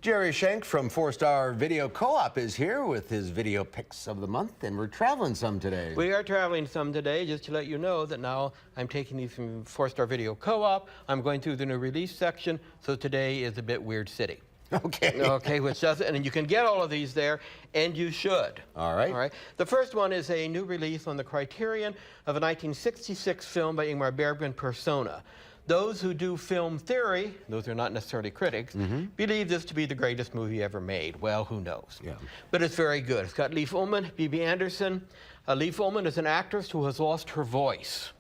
Jerry Shenk from 4-Star Video Co-op is here with his video picks of the month, and we're traveling some today. We are traveling some today, just to let you know that now I'm taking these from 4-Star Video Co-op. I'm going through the new release section, so today is a bit Weird City. Okay. Okay, which doesn't, and you can get all of these there, and you should. All right. All right. The first one is a new release on the Criterion of a 1966 film by Ingmar Bergman, Persona. Those who do film theory, those are not necessarily critics, believe this to be the greatest movie ever made. Well, who knows? Yeah. But it's very good. It's got Leif Ullmann, Bibi Andersson. Leif Ullmann is an actress who has lost her voice.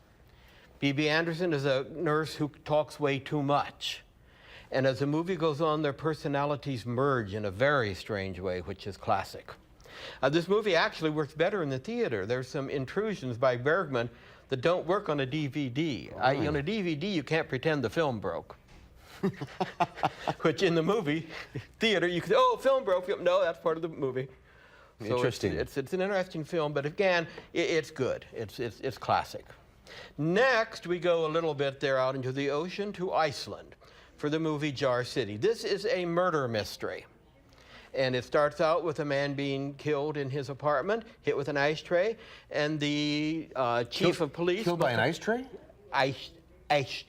Bibi Andersson is a nurse who talks way too much. And as the movie goes on, their personalities merge in a very strange way, which is classic. This movie actually works better in the theater. There's some intrusions by Bergman that don't work on a DVD. On a DVD, you can't pretend the film broke. Which in the movie theater, you could say, oh, film broke. No, that's part of the movie. So interesting. It's an interesting film, but again, it's good. It's classic. Next, we go a little bit there out into the ocean to Iceland for the movie Jar City. This is a murder mystery. And it starts out with a man being killed in his apartment, hit with an ice tray, and the chief of police... Killed by an ice tray? Ice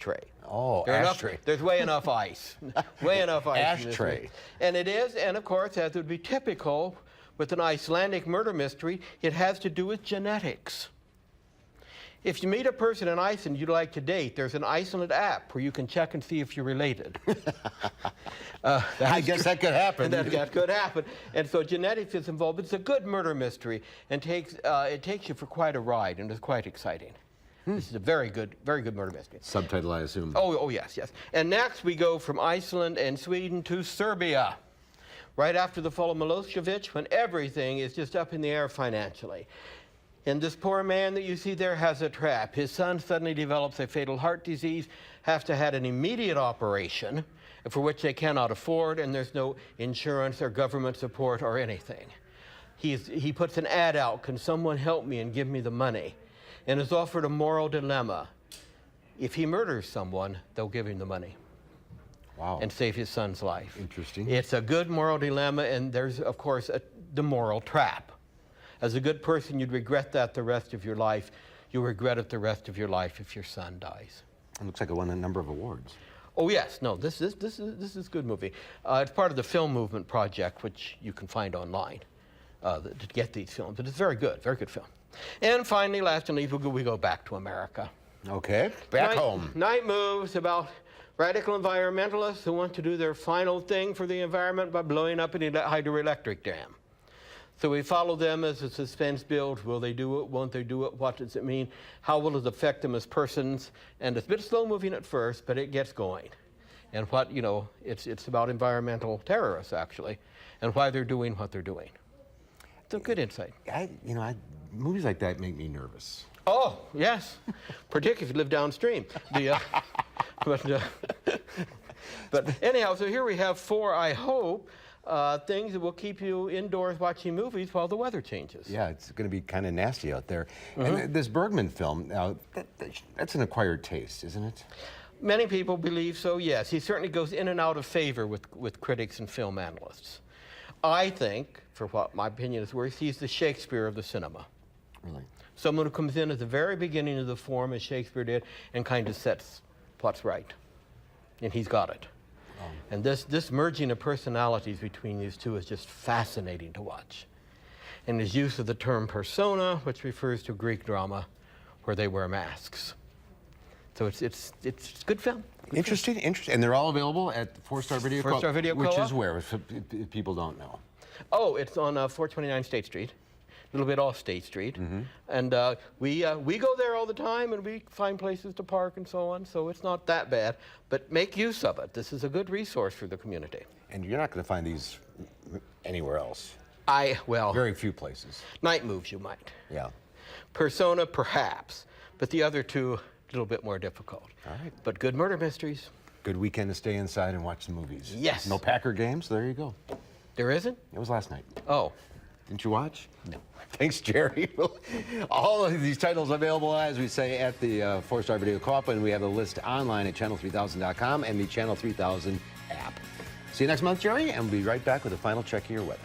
tray. Oh, ashtray. There's way enough ice. Way enough ice. Ashtray. And it is, and of course, as would be typical with an Icelandic murder mystery, it has to do with genetics. If you meet a person in Iceland you'd like to date, there's an Iceland app where you can check and see if you're related. I guess that could happen. That could happen. And so genetics is involved. It's a good murder mystery, and it takes you for quite a ride, and it's quite exciting. This is a very good murder mystery. Subtitle, I assume. Oh, yes. And next we go from Iceland and Sweden to Serbia. Right after the fall of Milosevic, when everything is just up in the air financially. And this poor man that you see there has a trap. His son suddenly develops a fatal heart disease, has to have an immediate operation, for which they cannot afford, and there's no insurance or government support or anything. He puts an ad out, can someone help me and give me the money? And is offered a moral dilemma. If he murders someone, they'll give him the money. Wow. And save his son's life. Interesting. It's a good moral dilemma, and there's, of course, the moral trap. As a good person, you'd regret that the rest of your life. You'll regret it the rest of your life if your son dies. It looks like it won a number of awards. Oh yes, no, this is a good movie. It's part of the Film Movement Project, which you can find online to get these films. But it's very good film. And finally, last and least, we go back to America. Okay, back home. Night Moves, about radical environmentalists who want to do their final thing for the environment by blowing up an hydroelectric dam. So we follow them as a suspense builds. Will they do it? Won't they do it? What does it mean? How will it affect them as persons? And it's a bit slow moving at first, but it gets going. And it's about environmental terrorists, actually, and why they're doing what they're doing. It's a good insight. Movies like that make me nervous. Oh, yes. Particularly if you live downstream. But anyhow, so here we have 4, I hope, things that will keep you indoors watching movies while the weather changes. Yeah, it's going to be kind of nasty out there. And this Bergman film, now, that's an acquired taste, isn't it? Many people believe so, yes. He certainly goes in and out of favor with critics and film analysts. I think, for what my opinion is worth, he's the Shakespeare of the cinema. Really? Someone who comes in at the very beginning of the form, as Shakespeare did, and kind of sets what's right. And he's got it. And this merging of personalities between these two is just fascinating to watch. And his use of the term persona, which refers to Greek drama, where they wear masks. So it's good film. Interesting. And they're all available at 4-Star Video Co-op. 4-Star Video Co-op. Which is where, if people don't know? Oh, it's on 429 State Street. A little bit off State Street. And we go there all the time, and we find places to park and so on, so it's not that bad. But make use of it. This is a good resource for the community. And you're not going to find these anywhere else. Well... Very few places. Night Moves, you might. Yeah. Persona, perhaps. But the other two, a little bit more difficult. All right. But good murder mysteries. Good weekend to stay inside and watch the movies. Yes. No Packer games? There you go. There isn't? It was last night. Oh. Didn't you watch? No. Thanks, Jerry. All of these titles available, as we say, at the 4-Star Video Co-op, and we have a list online at channel3000.com and the Channel 3000 app. See you next month, Jerry, and we'll be right back with a final check of your weather.